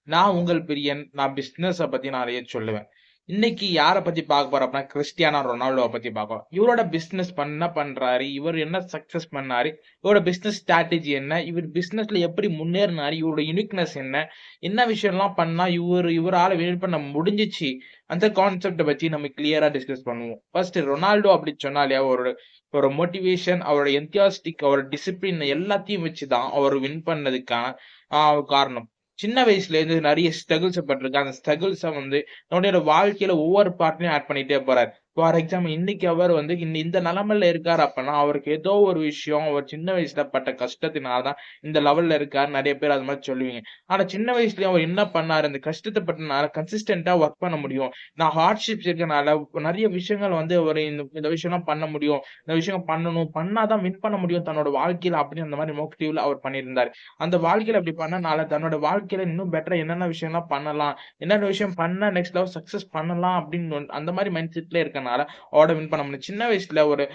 நான் உங்கள் பிரியன். நான் பிசினஸ பத்தி நிறைய சொல்லுவேன். இன்னைக்கு யார பத்தி பார்க்க போறோம் அப்படின்னா, கிறிஸ்டியானோ ரொனால்டோவ பத்தி பார்க்கலாம். இவரோட பிசினஸ் என்ன பண்றாரு? இவர் என்ன சக்சஸ் பண்ணாரு? இவரோட பிசினஸ் ஸ்ட்ராட்டஜி என்ன? இவர் பிசினஸ்ல எப்படி முன்னேறினாரு? இவரோட யுனிக்னஸ் என்ன? என்ன விஷயம்லாம் பண்ணா இவரால வின் பண்ண முடிஞ்சுச்சு? அந்த கான்செப்ட்ட பத்தி நம்ம கிளியரா டிஸ்கஸ் பண்ணுவோம். ஃபர்ஸ்ட் ரொனால்டோ அப்படின்னு சொன்னாலே அவரோட ஒரு மோட்டிவேஷன், அவரோட எந்தியாஸ்டிக், அவரோட டிசிப்ளின் எல்லாத்தையும் வச்சு தான் அவர் வின் பண்ணதுக்கான காரணம். சின்ன வயசுல இருந்து நிறைய ஸ்ட்ரகிள்ஸ் பட்டிருக்காரு. அந்த ஸ்ட்ரகிள்ஸ வந்து தன்னுடைய வாழ்க்கையில ஒவ்வொரு பார்ட்லயும் ஆட் பண்ணிட்டே போறாரு. ஃபார் எக்ஸாம்பிள் இன்னைக்கு அவர் வந்து இந்த நிலைமையில இருக்காரு அப்படின்னா, அவருக்கு ஏதோ ஒரு விஷயம் அவர் சின்ன வயசுல பட்ட கஷ்டத்தினால தான் இந்த லெவல்ல இருக்காரு. நிறைய பேர் அது மாதிரி சொல்லுவீங்க. ஆனா சின்ன வயசுலயே அவர் என்ன பண்ணாரு? அந்த கஷ்டத்தை பட்டனால கன்சிஸ்டன்டா ஒர்க் பண்ண முடியும். நான் ஹார்ட்ஷிப்ஸ் இருக்கனால நிறைய விஷயங்கள் வந்து அவர் இந்த விஷயம்லாம் பண்ண முடியும். இந்த விஷயம் பண்ணணும். பண்ணாதான் வின் பண்ண முடியும் தன்னோட வாழ்க்கையில அப்படின்னு அந்த மாதிரி மோட்டிவ்ல அவர் பண்ணியிருந்தாரு. அந்த வாழ்க்கையில அப்படி பண்ணனால தன்னோட வாழ்க்கையில இன்னும் பெட்டரா என்னென்ன விஷயம்லாம் பண்ணலாம், என்னென்ன விஷயம் பண்ணா நெக்ஸ்ட் லெவல் சக்சஸ் பண்ணலாம் அப்படின்னு அந்த மாதிரி மைண்ட் செட்ல இருக்கனால அவரோட வின் பண்ண முடியும். சின்ன வயசுல அவரு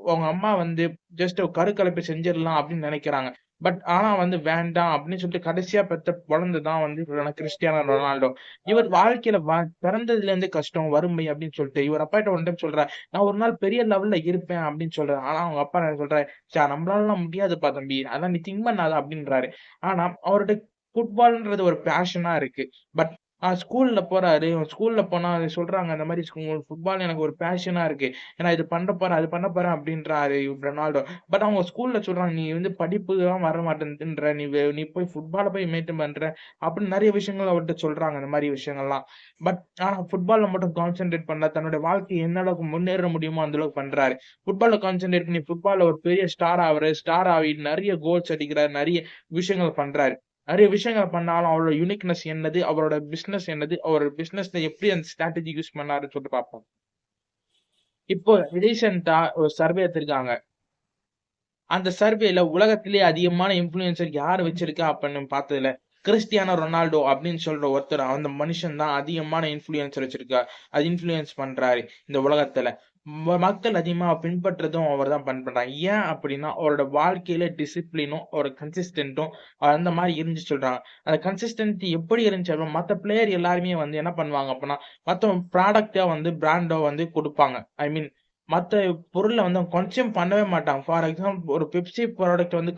அவங்க அம்மா வந்து ஜஸ்ட் கருக்கலைப்பு செஞ்சிடலாம் அப்படின்னு நினைக்கிறாங்க. பட் ஆனா வந்து வேண்டாம் அப்படின்னு சொல்லிட்டு கடைசியா பெத்த குழந்தை தான் வந்து கிறிஸ்டியானோ ரொனால்டோ. இவர் வாழ்க்கையில பிறந்ததுல இருந்து கஷ்டம், வறுமை அப்படின்னு சொல்லிட்டு இவர் அப்பாட்ட ஒன் டைம் சொல்றாரு, நான் ஒரு நாள் பெரிய லெவல்ல இருப்பேன் அப்படின்னு சொல்றாரு. ஆனா அவங்க அப்பா என்ன சொல்றாரு, நம்மளாலலாம் முடியாதுப்பா தம்பி, அதான் நீ திங்க் பண்ணாத அப்படின்றாரு. ஆனா அவரோட ஃபுட்பால்ன்றது ஒரு பேஷனா இருக்கு. பட் ஸ்கூல்ல போறாரு. ஸ்கூல்ல போனா சொல்றாங்க இந்த மாரி ஃபுட்பால் எனக்கு ஒரு பேஷனா இருக்கு. ஏன்னா இது பண்ண போறேன், அது பண்ண போறேன் அப்படின்றாரு ரொனால்டோ. பட் அவங்க ஸ்கூல்ல சொல்றாங்க, நீ வந்து படிப்புலாம் வர மாட்டேன்துன்ற. நீ போய் ஃபுட்பால போய் மெயின்டெயின் பண்ற அப்படின்னு நெறைய விஷயங்கள் அவர்ட்ட சொல்றாங்க. இந்த மாரி விஷயங்கள்லாம். பட் ஆனா ஃபுட்பால்ல மட்டும் கான்சன்ட்ரேட் பண்ணல. தன்னுடைய வாழ்க்கை எந்த அளவுக்கு முன்னேற முடியுமோ அந்த அளவுக்கு பண்றாரு. ஃபுட்பால்ல கான்சன்ட்ரேட் பண்ணி ஃபுட்பால்ல ஒரு பெரிய ஸ்டார் ஆவறாரு. ஸ்டார் ஆகி நெறைய கோல்ஸ் அடிக்கிறாரு. நெறைய விஷயங்கள் பண்றாரு. நெறைய விஷயங்கள் பண்ணாலும் அவரோட யூனிக்னஸ் என்னது? அவரோட பிசினஸ் என்னது? அவரோட பிசினஸ்ல எப்படி அந்த ஸ்ட்ராட்டஜி யூஸ் பண்ணாருன்னு சொல்லிட்டு பார்ப்போம். இப்போ ரீசென்ட்டா ஒரு சர்வே எடுத்திருக்காங்க. அந்த சர்வேல உலகத்திலேயே அதிகமான இன்ஃப்ளூயன்சர் யார் வச்சிருக்கா அப்படின்னு பார்த்ததுல, கிறிஸ்டியானோ ரொனால்டோ அப்படின்னு சொல்ற ஒருத்தர், அந்த மனுஷன் தான் அதிகமான இன்ஃப்ளூயன்சர் வச்சிருக்கார். அது இன்ஃப்ளூயன்ஸ் பண்றாரு இந்த உலகத்துல. மக்கள் அதிகமா பின்பற்றதும் அவர் தான் பண்றாங்க. ஏன் அப்படின்னா, அவரோட வாழ்க்கையில டிசிப்ளினும், ஒரு கன்சிஸ்டன்ட்டும் அந்த மாரி இருந்துச்சு சொல்றாங்க. அந்த கன்சிஸ்டன்சி எப்படி இருந்துச்சு அப்படின்னா, மத்த பிளேயர் எல்லாருமே வந்து என்ன பண்ணுவாங்க அப்படின்னா, மத்த ப்ராடக்ட்ட வந்து பிராண்டோ வந்து குடுப்பாங்க. ஐ மீன் மத்த பொருள வந்து அவங்க கன்சியூம் பண்ணவே மாட்டாங்க. ஃபார் எக்ஸாம்பிள் ஒரு பெப்சி ப்ராடக்ட் வந்து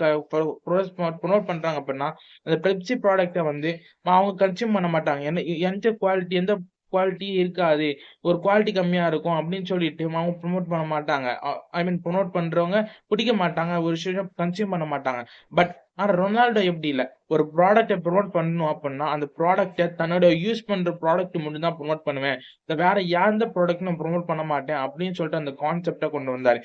ப்ரொமோட் பண்றாங்க அப்படின்னா, அந்த பெப்சி ப்ராடக்ட்ட வந்து அவங்க கன்சியூம் பண்ண மாட்டாங்க. எந்த குவாலிட்டி இருக்காது. ஒரு குவாலிட்டி கம்மியா இருக்கும் அப்படின்னு சொல்லிட்டு அவங்க ப்ரமோட் பண்ண மாட்டாங்க. ஐ மீன் ப்ரமோட் பண்றவங்க குடிக்க மாட்டாங்க. ஒரு விஷயம் கன்சியூம் பண்ண மாட்டாங்க. பட் ஆனா ரொனால்டோ எப்படி இல்ல. ஒரு ப்ராடக்ட்ட ப்ரமோட் பண்ணணும் அப்படின்னா, அந்த ப்ராடக்ட்ட தன்னோட யூஸ் பண்ற ப்ராடக்ட் மட்டும் தான் ப்ரமோட் பண்ணுவேன். வேற எந்த ப்ராடக்ட்டும் நான் ப்ரமோட் பண்ண மாட்டேன் அப்படின்னு சொல்லிட்டு அந்த கான்செப்ட்ட கொண்டு வந்தாரு.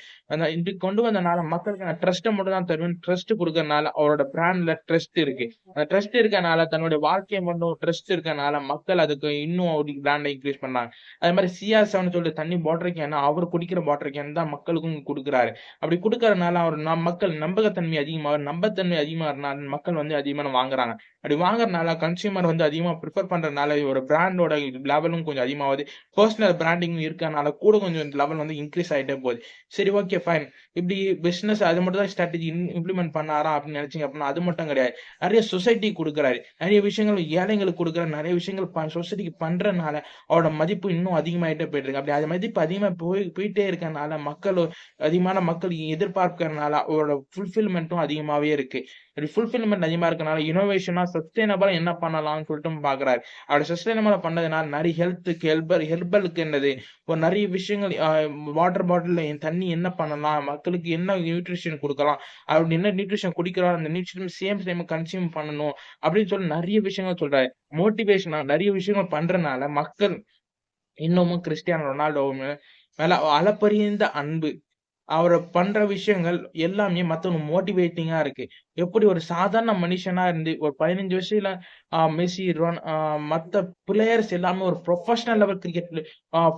இப்படி கொண்டு வந்தனால மக்களுக்கு நான் ட்ரஸ்ட்ட மட்டும் தான் தருவேன். ட்ரஸ்ட் குடுக்கறனால அவரோட பிராண்ட்ல ட்ரஸ்ட் இருக்கு. அந்த ட்ரஸ்ட் இருக்கனால தன்னுடைய வாழ்க்கை மட்டும் ட்ரஸ்ட் இருக்கனால மக்கள் அதுக்கு இன்னும் ஒரு பிராண்ட இன்கிரீஸ் பண்ணாங்க. அதே மாரி CR7 சொல்லிட்டு தண்ணி வாட்டர் கேன் அவர் குடிக்கிற வாட்டர் கேன் தான் மக்களுக்கும் குடுக்குறாரு. அப்படி குடுக்கறனால அவர் மக்கள் நம்பகத்தன்மை அதிகமாகுது. நம்பகத்தன்மை அதிகமாகறனால மக்கள் வந்து அதிகமா வாங்குறாங்க. அப்படி வாங்குறனால கன்சியூமர் வந்து அதிகமா பிரிஃபர் பண்றதுனால ஒரு பிராண்டோட லெவலும் கொஞ்சம் அதிகமாகுது. பெர்சனல் பிராண்டிங் இருக்கனால கூட கொஞ்சம் லெவல் வந்து இன்கிரீஸ் ஆயிட்டே போகுது. சரி, ஓகே, ஃபைன். இப்படி பிசினஸ் அது மட்டும் தான் ஸ்ட்ராட்டஜி இம்ப்ளிமெண்ட் பண்ணாரா அப்படின்னு நினைச்சீங்க அப்படின்னா அது மட்டும் கிடையாது. நிறைய சொசைட்டி கொடுக்குறாரு. நிறைய விஷயங்கள் ஏழைங்களுக்கு கொடுக்குறாரு. நிறைய விஷயங்கள் சொசைட்டிக்கு பண்றதுனால அவரோட மதிப்பு இன்னும் அதிகமாயிட்டே போயிட்டு இருக்கு. அப்படி அது மதிப்பு அதிகமா போயிட்டே இருக்கனால அதிகமான மக்கள் எதிர்பார்க்கறதுனால அவரோட ஃபுல்ஃபில்மெண்ட்டும் அதிகமாவே இருக்கு. அப்படி ஃபுல்ஃபில்மெண்ட் அதிகமா இருக்கனால இனோவேஷனா சஸ்டைனபிளா என்ன பண்ணலாம்னு சொல்லிட்டு பாக்குறாரு. அப்படி சஸ்டைனபிளா பண்ணதுனால நிறைய ஹெர்பலுக்கு என்னது ஒரு நிறைய விஷயங்கள் வாட்டர் பாட்டில்ல தண்ணி என்ன பண்ணலாம், மக்களுக்கு என்ன நியூட்ரிஷன் கொடுக்கலாம், அப்படி என்ன நியூட்ரிஷன் குடிக்கிறோம் அந்த நியூட்ரிஷன் சேம் கன்சியூம் பண்ணணும் அப்படின்னு சொல்லி நிறைய விஷயங்கள் சொல்றாரு. மோட்டிவேஷனா நிறைய விஷயங்கள் பண்றதுனால மக்கள் இன்னமும் கிறிஸ்டியானோ ரொனால்டோ மேல அளப்பரியந்த அன்பு, அவரு பண்ற விஷயங்கள் எல்லாமே மத்தவங்க மோட்டிவேட்டிங்கா இருக்கு. எப்படி ஒரு சாதாரண மனுஷனா இருந்து ஒரு 15 வயசுல மெஸ்ஸி, மத்த பிளேயர்ஸ் எல்லாமே ஒரு ப்ரொஃபஷனல் லெவல் கிரிக்கெட்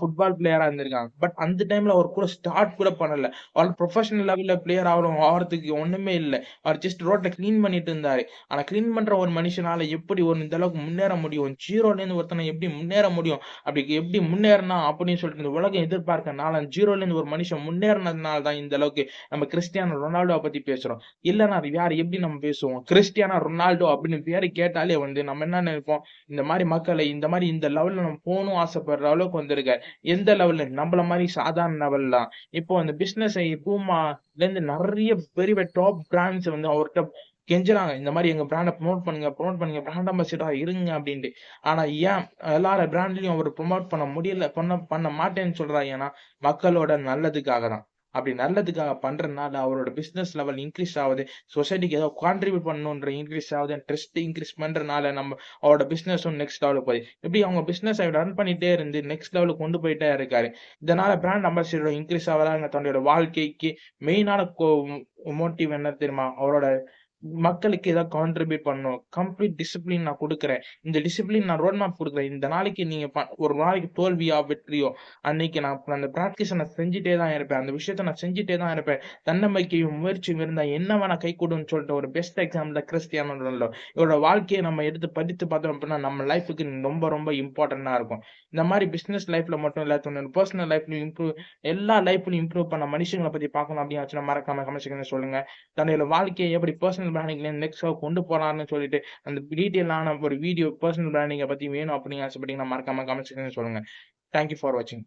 ஃபுட்பால் பிளேயரா இருந்திருக்காங்க. பட் அந்த டைம்ல அவர் கூட ஸ்டார்ட் கூட பண்ணல. அவர் ப்ரொஃபஷனல் லெவல்ல பிளேயர் ஆவறதுக்கு ஒண்ணுமே இல்ல. அவர் ஜஸ்ட் ரோட்ல கிளீன் பண்ணிட்டு இருந்தாரு. ஆனா கிளீன் பண்ற ஒரு மனுஷனால எப்படி இந்த அளவுக்கு முன்னேற முடியும்? ஜீரோல இருந்து ஒருத்தனை எப்படி முன்னேற முடியும்? அப்படி எப்படி முன்னேறினா அப்படின்னு சொல்லிட்டு இந்த உலகம் எதிர்பார்க்கறனால, ஜீரோல இருந்து ஒரு மனுஷன் முன்னேறினதுனால அதனால தான் இந்த அளவுக்கு நம்ம கிறிஸ்டியானோ ரொனால்டோவை பத்தி பேசுறோம். இல்லன்னா அது வேற எப்படி நம்ம பேசுவோம்? கிறிஸ்டியானோ ரொனால்டோ அப்படின்னு பேரு கேட்டாலே நம்ம என்ன நினைப்போம்? இந்த மாரி மக்களை இந்த மாரி இந்த லெவல்ல நம்ம போகணும் ஆசைப்படுற அளவுக்கு வந்திருக்காரு. எந்த லெவல்ல? நம்மள மாரி சாதாரண லெவல் தான். இப்போ அந்த பிசினஸை பூமாலேருந்து நெறைய பெரிய பெரிய டாப் பிராண்ட்ஸ் அவர்ட்ட கெஞ்சுறாங்க. இந்த மாரி எங்க பிராண்ட ப்ரமோட் பண்ணுங்க. பிராண்ட் அம்பாசிடரா இருங்க அப்டின்ட்டு. ஆனா ஏன் எல்லார பிராண்ட்லயும் அவரு ப்ரமோட் பண்ண முடியல, பண்ண மாட்டேன்னு சொல்றாரு. ஏன்னா, மக்களோட நல்லதுக்காக தான். அப்படி நல்லதுக்காக பண்றதுனால அவரோட பிசினஸ் லெவல் இன்கிரீஸ் ஆவுது. சொசைட்டிக்கு ஏதோ கான்ட்ரிபியூட் பண்ணணுன்ற இன்கிரீஸ் ஆவுது. ட்ரஸ்ட் இன்கிரீஸ் பண்றனால அவரோட பிசினஸும் நெக்ஸ்ட் லெவலுக்கு போகுது. இப்படி அவங்க பிசினஸ ரன் பண்ணிட்டே இருந்து நெக்ஸ்ட் லெவலுக்கு கொண்டு போயிட்டே இருக்காரு. இதனால பிராண்ட் அம்பாசிடர் இன்கிரீஸ் ஆவறாங்க. தன்னுடைய வாழ்க்கைக்கு மெயினான மோட்டிவ் என்ன தெரியுமா? அவரோட மக்களுக்கு ஏதாவது கான்ட்ரிபியூட் பண்ணணும். கம்ப்ளீட் டிசிப்ளின் நான் குடுக்குறேன். இந்த டிசிப்ளின் நான் ரோட் மேப் குடுக்குறேன். இந்த நாளைக்கு நீங்க ஒரு நாளைக்கு தோல்வியோ, வெற்றியோ, அன்னைக்கு நான் அந்த பிராக்டிஸ நான் செஞ்சுட்டே தான் இருப்பேன். அந்த விஷயத்த நான் செஞ்சுட்டே தான் இருப்பேன். தன்னம்பிக்கையும், முயற்சியும் இருந்தா என்ன வேணா கைகூடும்னு சொல்லிட்டு ஒரு பெஸ்ட் எக்ஸாம்பிள் தான் கிறிஸ்டியானோ ரொனால்டோ. இவரோட வாழ்க்கைய நம்ம எடுத்து படித்து பார்த்தோம் அப்படின்னா, நம்ம லைஃப்க்கு ரொம்ப ரொம்ப இம்பார்ட்டன்ட்டா இருக்கும். இந்த மாரி பிசினஸ் லைஃப்ல மட்டும் இல்ல, தன்னோட பெர்சனல் லைஃப்லயும் எல்லா லைஃப்லயும் இம்ப்ரூவ் பண்ண மனுஷங்கள பத்தி பார்க்கணும் அப்படின்னு ஆச்சுன்னா, மறக்காம கமெண்ட் செக்ஷன்ல சொல்லுங்க. தன்னோட வாழ்க்கைய எப்படி பெர்சனல் பிராண்டிங்ல நெக்ஸ்ட் கொண்டு போறாருன்னு சொல்லிட்டு, அந்த டீட்டெயிலான ஒரு வீடியோ பெர்சனல் பிராண்டிங்க பத்தி வேணும் அப்படின்னு ஆசைப்பட்டீங்கன்னா, மறக்காம கமெண்ட் செக்ஷன்ல சொல்லுங்க. தேங்க் யூ ஃபார் வாட்சிங்.